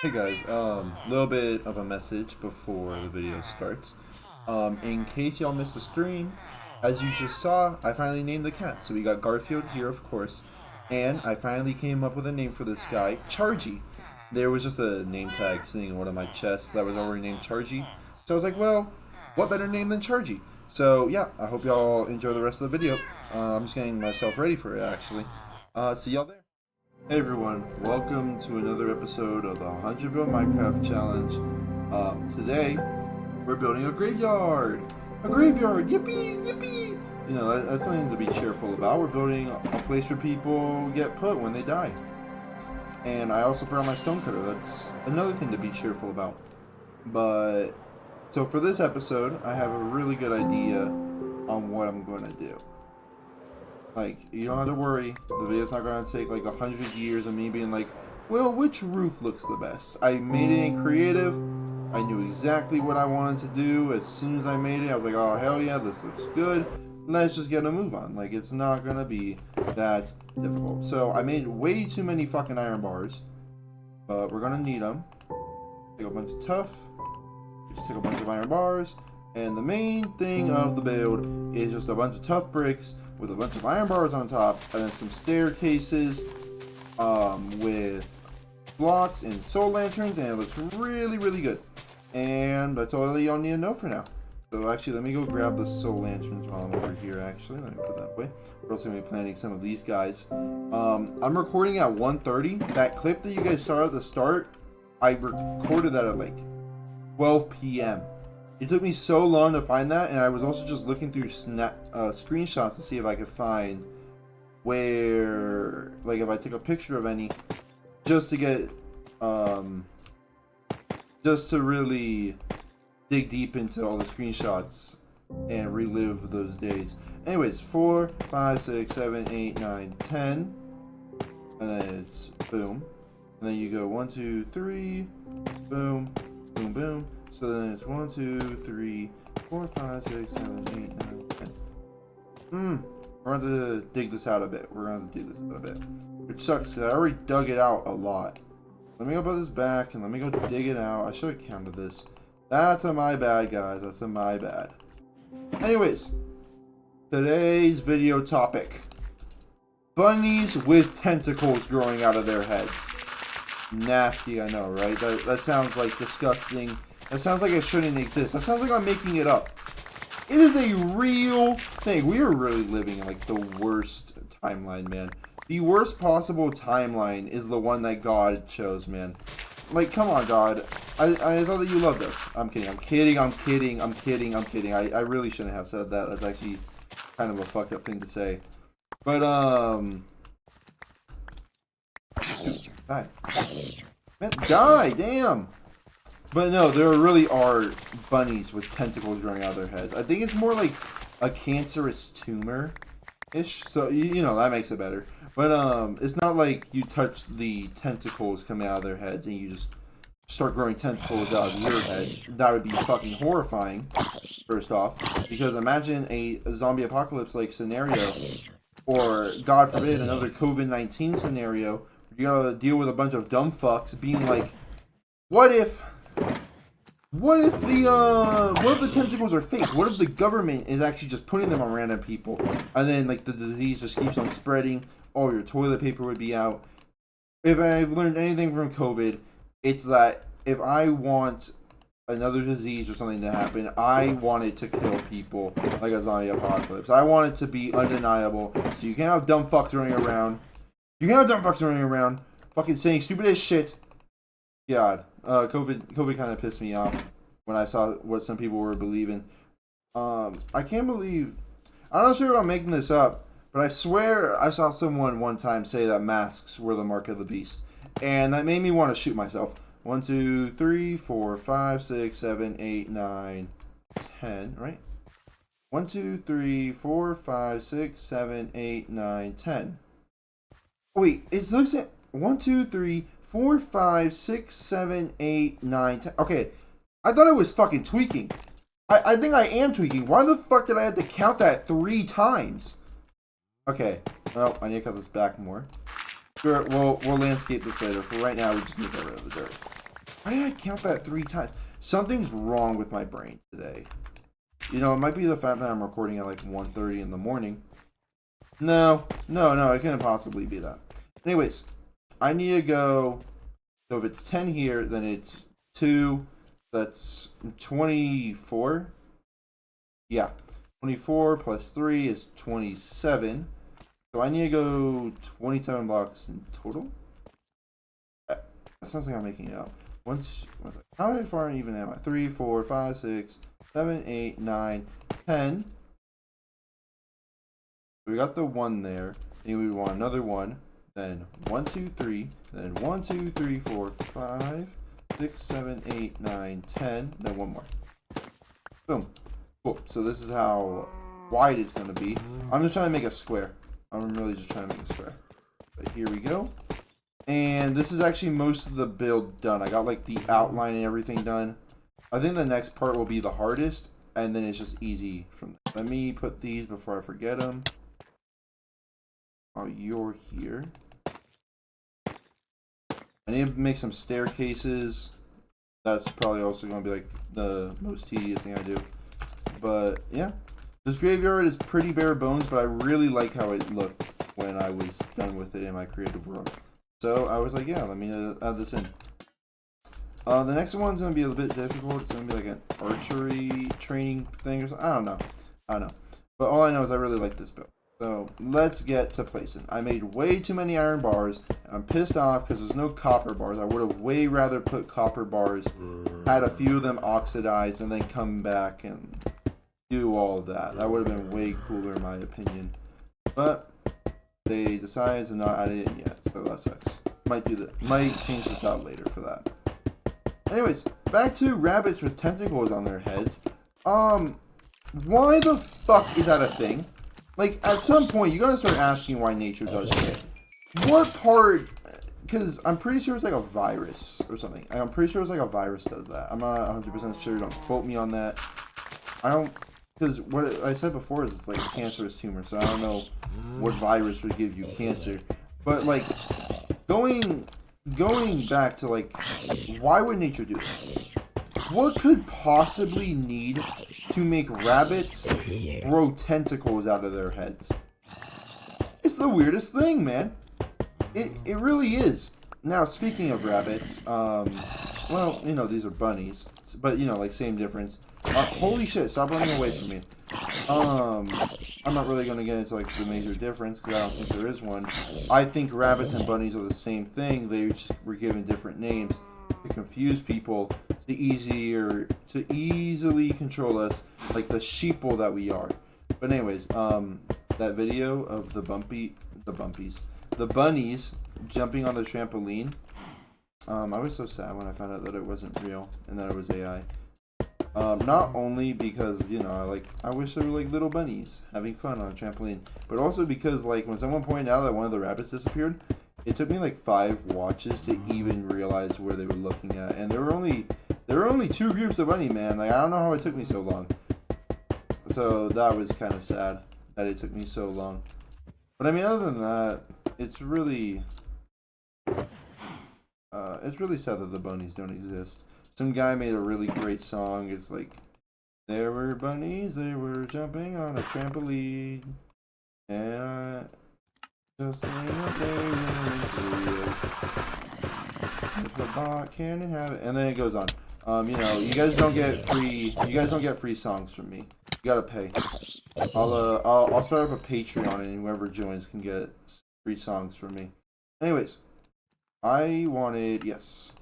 Hey guys, little bit of a message before the video starts. In case y'all missed the stream, as you just saw, I finally named the cat. So we got Garfield here, of course, and I finally came up with a name for this guy, Chargy. There was just a name tag sitting in one of my chests that was already named Chargy. So I was like, well, what better name than Chargy? So yeah, I hope y'all enjoy the rest of the video. I'm just getting myself ready for it, actually. See y'all there. Hey everyone, welcome to another episode of the 100 Build Minecraft Challenge. Today, we're building a graveyard! A graveyard! Yippee! Yippee! You know, that's something to be cheerful about. We're building a place where people get put when they die. And I also forgot my stone cutter. That's another thing to be cheerful about. But, so for this episode, I have a really good idea on what I'm going to do. Like, you don't have to worry. The video's not going to take like 100 years of me being like, well, which roof looks the best? I made it in creative. I knew exactly what I wanted to do. As soon as I made it, I was like, oh, hell yeah, this looks good. Let's just get a move on. Like, it's not going to be that difficult. So, I made way too many fucking iron bars. But we're going to need them. Take a bunch of tough. Just take a bunch of iron bars. And the main thing of the build is just a bunch of tough bricks with a bunch of iron bars on top, and then some staircases with blocks and soul lanterns, and it looks really, really good. And that's all y'all need to know for now. So actually, let me go grab the soul lanterns while I'm over here, actually. Let me put that away. We're also going to be planting some of these guys. I'm recording at 1:30. That clip that you guys saw at the start, I recorded that at like 12 p.m. It took me so long to find that, and I was also just looking through screenshots to see if I could find where, like, if I took a picture of any, just to get, just to really dig deep into all the screenshots and relive those days. Anyways, 4, 5, 6, 7, 8, 9, 10, and then it's boom, and then you go 1, 2, 3, boom, boom, boom. So then it's 1, 2, 3, 4, 5, 6, 7, 8, 9, 10. We're going to dig this out a bit. We're going to dig this out a bit. Which sucks, because I already dug it out a lot. Let me go put this back, and let me go dig it out. I should have counted this. That's a my bad, guys. That's a my bad. Anyways, today's video topic. Bunnies with tentacles growing out of their heads. Nasty, I know, right? That sounds like disgusting. That sounds like it shouldn't exist. That sounds like I'm making it up. It is a real thing. We are really living in like the worst timeline, man. The worst possible timeline is the one that God chose, man. Like, come on, God. I thought that you loved us. I'm kidding. I'm kidding. I'm kidding. I'm kidding. I'm kidding. I really shouldn't have said that. That's actually kind of a fucked up thing to say. But, die. Man, die! Damn! But no, there really are bunnies with tentacles growing out of their heads. I think it's more like a cancerous tumor-ish. So, you know, that makes it better. But it's not like you touch the tentacles coming out of their heads and you just start growing tentacles out of your head. That would be fucking horrifying, first off. Because imagine a zombie apocalypse-like scenario, or, God forbid, another COVID-19 scenario. You gotta deal with a bunch of dumb fucks being like, what if the tentacles are fake? What if the government is actually just putting them on random people, and then like the disease just keeps on spreading? All your toilet paper would be out. If I've learned anything from COVID, it's that if I want another disease or something to happen, I want it to kill people like a zombie apocalypse. I want it to be undeniable. So you can't have dumb fucks running around. You can't have dumb fucks running around, fucking saying stupid as shit. God, COVID kind of pissed me off when I saw what some people were believing. I can't believe, I'm not sure if I'm making this up, but I swear I saw someone one time say that masks were the mark of the beast, and that made me want to shoot myself. 1, 2, 3, 4, 5, 6, 7, 8, 9, 10, right? 1, 2, 3, 4, 5, 6, 7, 8, 9, 10. Wait, it looks at 1, 2, 3, 4, 5, 6, 7, 8, 9, 10. Okay, I thought I was fucking tweaking. I think I am tweaking. Why the fuck did I have to count that 3 times? Okay, well, I need to cut this back more. Sure, we'll landscape this later. For right now, we just need to get rid of the dirt. Why did I count that 3 times? Something's wrong with my brain today. You know, it might be the fact that I'm recording at like 1:30 in the morning. No, it couldn't possibly be that. Anyways, I need to go. So if it's 10 here, then it's 2. That's 24. Yeah, 24 plus 3 is 27. So I need to go 27 blocks in total. That sounds like I'm making it up. How far even am I? 3, 4, 5, 6, 7, 8, 9, 10. We got the 1 there. And we want another 1. Then 1, 2, 3. Then 1, 2, 3, 4, 5, 6, 7, 8, 9, 10. Then 1 more. Boom. Cool. So this is how wide it's going to be. I'm just trying to make a square. I'm really just trying to make a square. But here we go. And this is actually most of the build done. I got like the outline and everything done. I think the next part will be the hardest. And then it's just easy from there. Let me put these before I forget them. Oh, you're here. I need to make some staircases. That's probably also going to be like the most tedious thing I do. But yeah, this graveyard is pretty bare bones, but I really like how it looked when I was done with it in my creative world. So I was like, yeah, let me add this in. The next one's going to be a little bit difficult. It's going to be like an archery training thing or something. I don't know. But all I know is I really like this build. So let's get to placing. I made way too many iron bars. And I'm pissed off because there's no copper bars. I would have way rather put copper bars, had a few of them oxidized, and then come back and do all of that. That would have been way cooler in my opinion. But they decided to not add it in yet, so that sucks. Might change this out later for that. Anyways, back to rabbits with tentacles on their heads. Why the fuck is that a thing? Like, at some point, you gotta start asking why nature does shit. What part... Because I'm pretty sure it's like a virus or something. I'm pretty sure it's like a virus does that. I'm not 100% sure. Don't quote me on that. I don't... Because what I said before is it's like a cancerous tumor. So I don't know what virus would give you cancer. But, like, going back to, like, why would nature do this? What could possibly need to make rabbits grow tentacles out of their heads? It's the weirdest thing, man. It really is. Now, speaking of rabbits, well, you know, these are bunnies, but, you know, like, same difference. Holy shit, stop running away from me. I'm not really going to get into, like, the major difference, because I don't think there is one. I think rabbits and bunnies are the same thing. They just were given different names to confuse people, to easily control us, like the sheeple that we are. But anyways, that video of the bunnies jumping on the trampoline. I was so sad when I found out that it wasn't real and that it was AI. Not only because, you know, I wish there were like little bunnies having fun on a trampoline, but also because, like, when someone pointed out that one of the rabbits disappeared, it took me like 5 watches to even realize where they were looking at, and there were only 2 groups of bunny, man. Like, I don't know how it took me so long. So that was kind of sad that it took me so long. But I mean, other than that, it's really sad that the bunnies don't exist. Some guy made a really great song. It's like, there were bunnies, they were jumping on a trampoline, and just like what they really do. If the bot can have it, and then it goes on. You know, you guys don't get free songs from me. You gotta pay. I'll start up a Patreon, and whoever joins can get free songs from me. Anyways, I wanted these.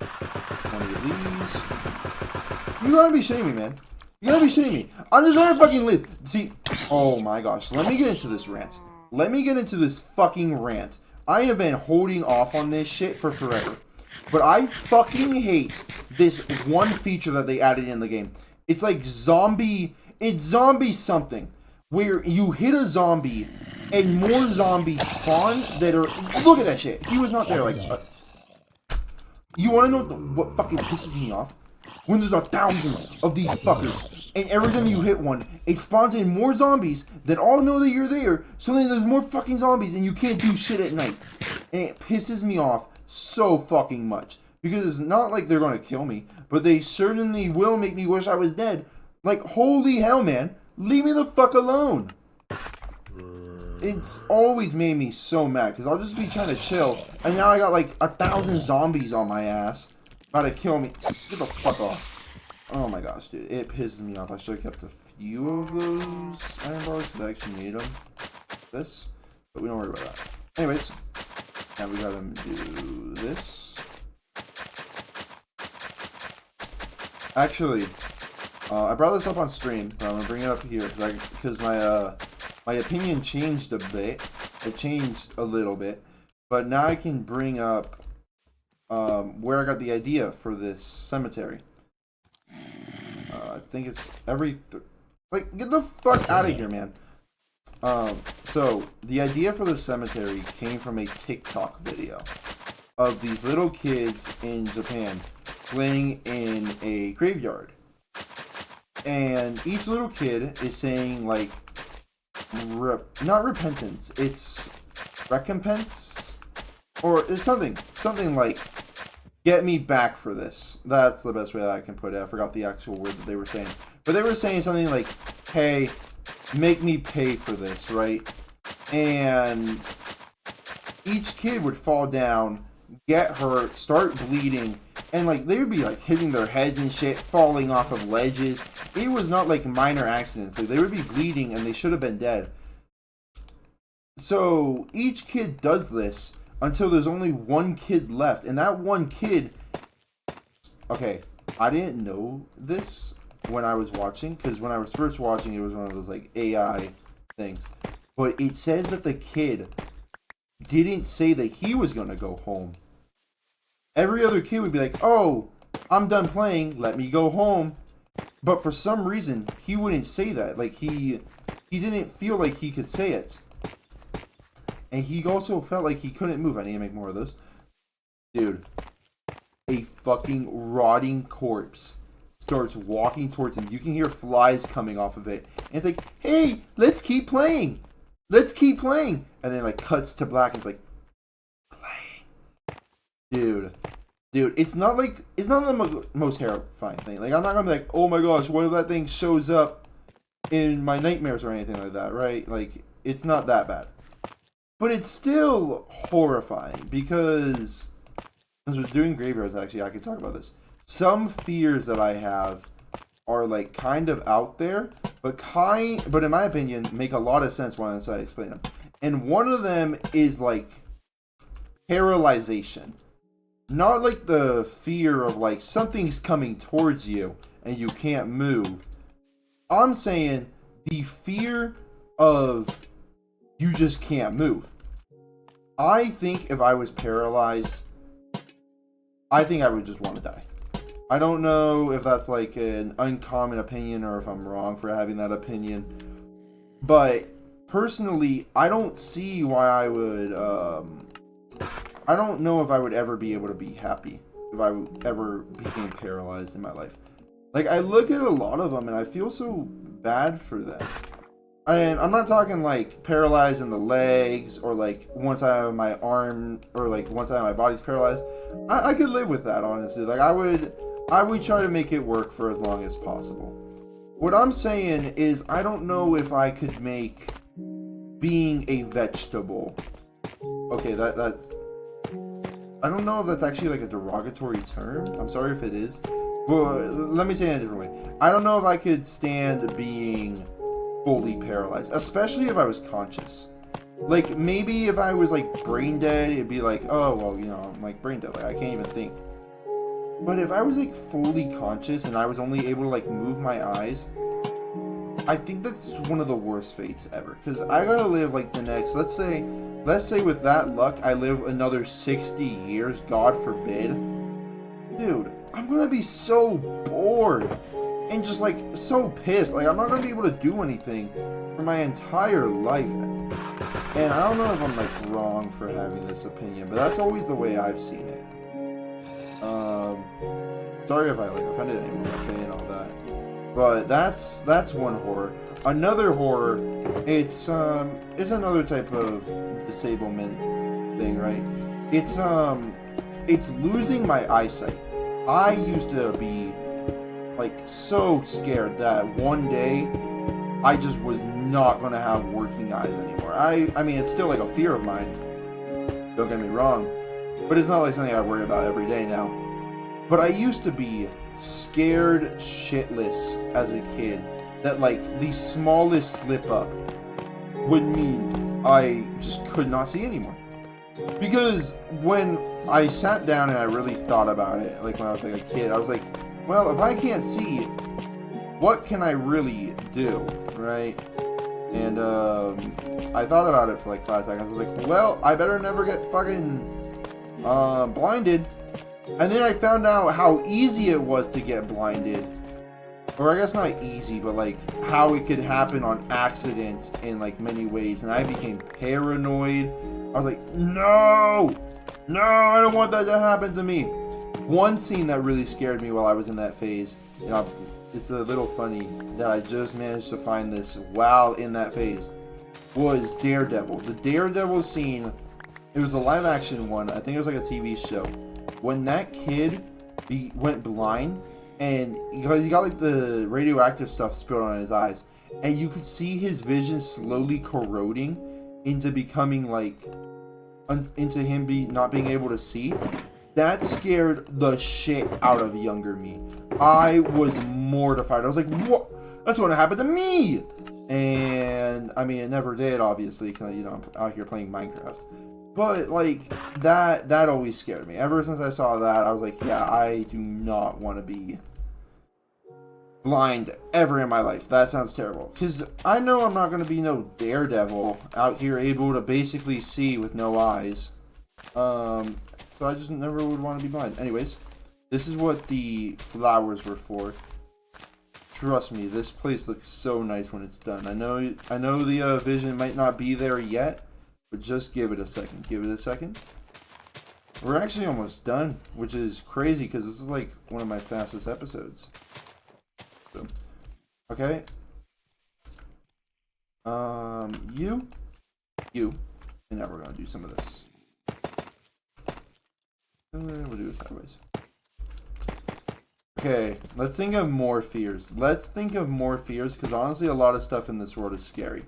You gotta be shitting me, man. You gotta be shitting me. I'm just trying to fucking live. See, oh my gosh. Let me get into this rant. Let me get into this fucking rant. I have been holding off on this shit for forever. But I fucking hate this one feature that they added in the game. It's like zombie something. Where you hit a zombie and more zombies spawn that are... Look at that shit. He was not there, like... You wanna know what fucking pisses me off? When there's 1,000 of these fuckers, and every time you hit one, it spawns in more zombies that all know that you're there, so then there's more fucking zombies and you can't do shit at night. And it pisses me off so fucking much. Because it's not like they're gonna kill me, but they certainly will make me wish I was dead. Like, holy hell, man. Leave me the fuck alone. It's always made me so mad, because I'll just be trying to chill, and now I got like 1,000 zombies on my ass, about to kill me. Get the fuck off. Oh my gosh, dude. It pisses me off. I should have kept a few of those iron bars, because I actually need them. This. But we don't worry about that. Anyways. Now we gotta do this. Actually, I brought this up on stream, but I'm gonna bring it up here because my opinion changed a bit. It changed a little bit, but now I can bring up where I got the idea for this cemetery. I think it's like, get the fuck out of here, man. So the idea for the cemetery came from a TikTok video of these little kids in Japan playing in a graveyard, and each little kid is saying like not repentance, it's recompense, or it's something like, get me back for this. That's the best way that I can put it. I forgot the actual word that they were saying, but they were saying something like, hey, make me pay for this, right? And each kid would fall down, get hurt, start bleeding, and like they would be like hitting their heads and shit, falling off of ledges. It was not like minor accidents. Like they would be bleeding and they should have been dead. So each kid does this until there's only one kid left, and that one kid, okay, I didn't know this when I was watching, because when I was first watching, it was one of those like AI things, but it says that the kid didn't say that he was gonna go home. Every other kid would be like, oh, I'm done playing, let me go home. But for some reason, he wouldn't say that. Like, he didn't feel like he could say it. And he also felt like he couldn't move. I need to make more of those. Dude, a fucking rotting corpse starts walking towards him. You can hear flies coming off of it. And it's like, hey, let's keep playing. Let's keep playing. And then, like, cuts to black and it's like, Dude, it's not the most terrifying thing. Like, I'm not gonna be like, oh my gosh, what if that thing shows up in my nightmares or anything like that, right? Like, it's not that bad. But it's still horrifying because, since we're doing graveyards, actually, I could talk about this. Some fears that I have are, like, kind of out there, but in my opinion, make a lot of sense once I explain them. And one of them is, like, paralyzation. Not like the fear of like something's coming towards you and you can't move. I'm saying the fear of you just can't move. I think if I was paralyzed, I think I would just want to die. I don't know if that's like an uncommon opinion or if I'm wrong for having that opinion. But personally, I don't see why I would I don't know if I would ever be able to be happy if I ever became paralyzed in my life. Like, I look at a lot of them and I feel so bad for them. And I'm not talking like paralyzed in the legs or like once I have my arm or like once I have my body's paralyzed. I could live with that, honestly. Like, I would try to make it work for as long as possible. What I'm saying is I don't know if I could make being a vegetable. Okay, that I don't know if that's actually like a derogatory term. I'm sorry if it is. But let me say it a different way. I don't know if I could stand being fully paralyzed, especially if I was conscious. Like, maybe if I was like brain dead, it'd be like, oh, well, you know, I'm like brain dead. Like, I can't even think. But if I was like fully conscious and I was only able to like move my eyes, I think that's one of the worst fates ever. Because I gotta live like the next, let's say with that luck, I live another 60 years, God forbid. Dude, I'm gonna be so bored and just like so pissed. Like, I'm not gonna be able to do anything for my entire life. And I don't know if I'm like wrong for having this opinion, but that's always the way I've seen it. Sorry if I like offended anyone by saying all that. But that's one horror. Another horror, it's another type of disablement thing, right? It's it's losing my eyesight. I used to be like so scared that one day I just was not gonna have working eyes anymore. I mean, it's still like a fear of mine. Don't get me wrong, but it's not like something I worry about every day now. But I used to be scared shitless as a kid that like the smallest slip up would mean I just could not see anymore. Because when I sat down and I really thought about it, like when I was like a kid, I was like, well, if I can't see, what can I really do, right? And I thought about it for like 5 seconds. I was like, well, I better never get fucking blinded. And then I found out how easy it was to get blinded. Or I guess not easy, but like how it could happen on accident in like many ways. And I became paranoid. I was like, no, I don't want that to happen to me. One scene that really scared me while I was in that phase, you know, it's a little funny that I just managed to find this while in that phase, was Daredevil. The Daredevil scene, it was a live action one. I think it was like a TV show. When that kid went blind and he got like the radioactive stuff spilled on his eyes, and you could see his vision slowly corroding into becoming like into him not being able to see. That scared the shit out of younger me. I was mortified. I was like, what? That's what happened to me. And I mean, it never did, obviously, because, you know, I'm out here playing Minecraft. But like that always scared me. Ever since I saw that, I was like, yeah, I do not want to be blind ever in my life. That sounds terrible. Because I know I'm not going to be no Daredevil out here able to basically see with no eyes. So I just never would want to be blind. Anyways, this is what the flowers were for. Trust me, this place looks so nice when it's done. I know the vision might not be there yet, but just give it a second. Give it a second. We're actually almost done, which is crazy because this is like one of my fastest episodes. So, okay. You, and now we're gonna do some of this. We'll do it sideways. Okay, let's think of more fears. Because honestly, a lot of stuff in this world is scary.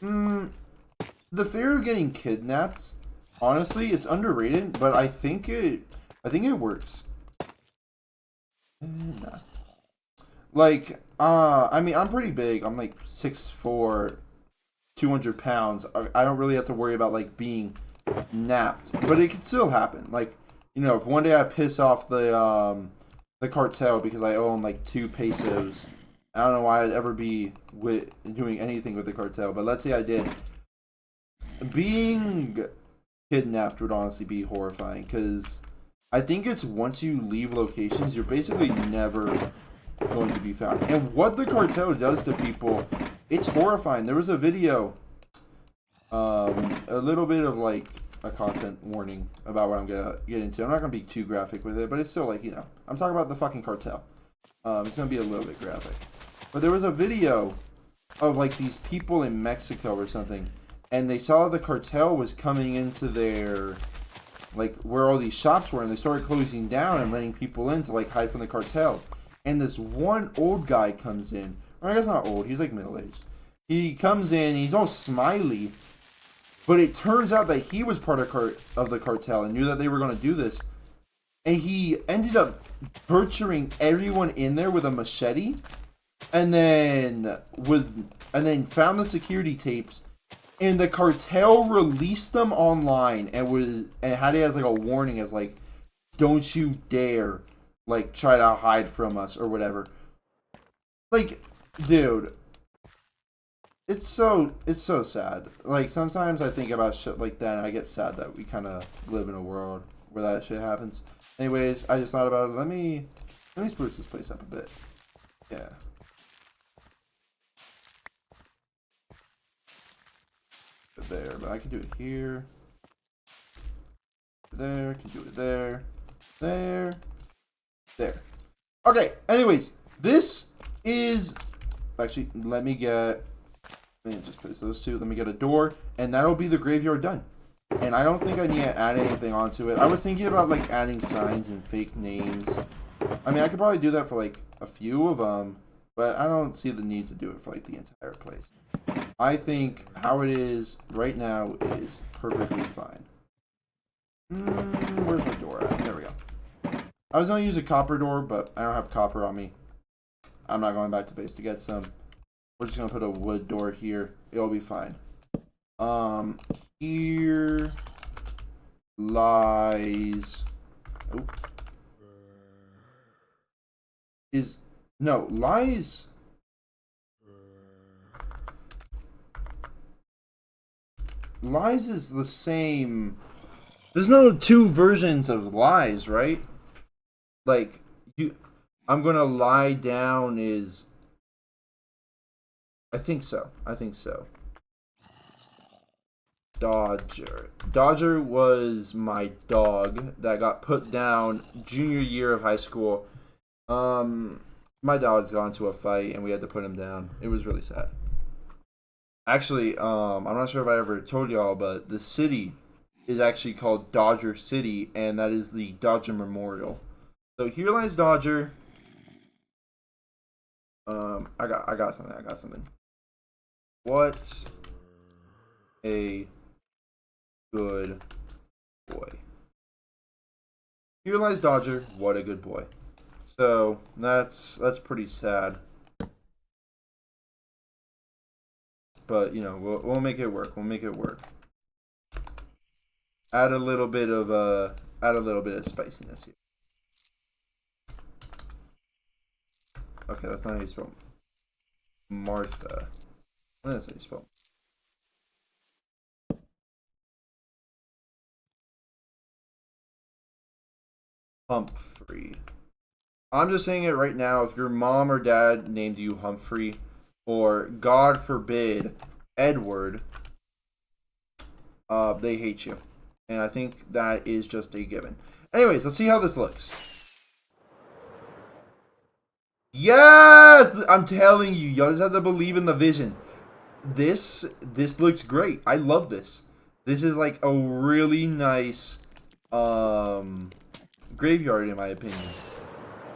The fear of getting kidnapped, honestly, it's underrated, but I think it works. Nah. Like, I mean, I'm pretty big. I'm like 6'4", 200 pounds. I don't really have to worry about like being napped, but it could still happen. Like, you know, if one day I piss off the cartel because I owe them like 2 pesos, I don't know why I'd ever be doing anything with the cartel, but let's say I did. Being kidnapped would honestly be horrifying, because I think it's once you leave locations, you're basically never going to be found. And what the cartel does to people, it's horrifying. There was a video, a little bit of like a content warning about what I'm gonna get into. I'm not gonna be too graphic with it, but it's still like, you know, I'm talking about the fucking cartel. It's gonna be a little bit graphic. But there was a video of like these people in Mexico or something, and they saw the cartel was coming into their, like, where all these shops were, and they started closing down and letting people in to like hide from the cartel. And this one old guy comes in, or I guess not old, he's like middle-aged. He comes in, he's all smiley, but it turns out that he was part of the cartel and knew that they were going to do this. And he ended up butchering everyone in there with a machete, and then found the security tapes, and the cartel released them online and had it as like a warning, as like, don't you dare like try to hide from us or whatever. Like, dude, it's so sad. Like, sometimes I think about shit like that and I get sad that we kind of live in a world where that shit happens. Anyways, I just thought about it. Let me spruce this place up a bit. Yeah. There, but I can do it here. There, I can do it there. There. Okay, anyways, this is, actually, let me just place those two. Let me get a door, and that'll be the graveyard done. And I don't think I need to add anything onto it. I was thinking about like adding signs and fake names. I mean, I could probably do that for like a few of them, but I don't see the need to do it for like the entire place. I think how it is right now is perfectly fine. Where's my door at? There we go. I was going to use a copper door, but I don't have copper on me. I'm not going back to base to get some. We're just going to put a wood door here. It'll be fine. Here lies... Oh. Lies... Lies is the same... There's no two versions of lies, right? Like, I'm gonna lie down is... I think so. Dodger. Dodger was my dog that got put down junior year of high school. My dog's got into a fight and we had to put him down. It was really sad. Actually, I'm not sure if I ever told y'all, but the city is actually called Dodger City, and that is the Dodger Memorial. So here lies Dodger. I got something. What a good boy. Here lies Dodger. What a good boy. So that's pretty sad. But you know, we'll make it work. Add a little bit of spiciness here. Okay, that's not how you spell Martha. That's how you spell. Humphrey. I'm just saying it right now. If your mom or dad named you Humphrey, or God forbid, Edward, they hate you. And I think that is just a given. Anyways, let's see how this looks. Yes! I'm telling you, y'all just have to believe in the vision. This looks great. I love this. This is like a really nice graveyard in my opinion.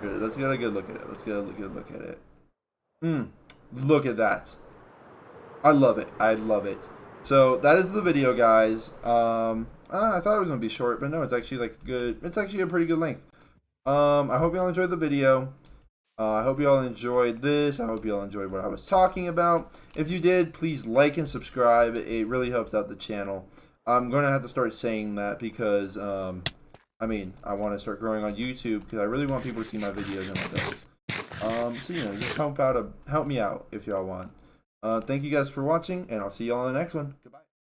Good. Let's get a good look at it. Look at that. I love it. So that is the video, guys. I thought it was gonna be short, but no, it's actually like good. It's actually a pretty good length. I hope y'all enjoyed the video. I hope y'all enjoyed this. I hope y'all enjoyed what I was talking about. If you did, please like and subscribe. It really helps out the channel. I'm gonna have to start saying that because I mean, I want to start growing on YouTube because I really want people to see my videos and my videos. So you know, just help me out if y'all want. Thank you guys for watching, and I'll see y'all in the next one. Goodbye.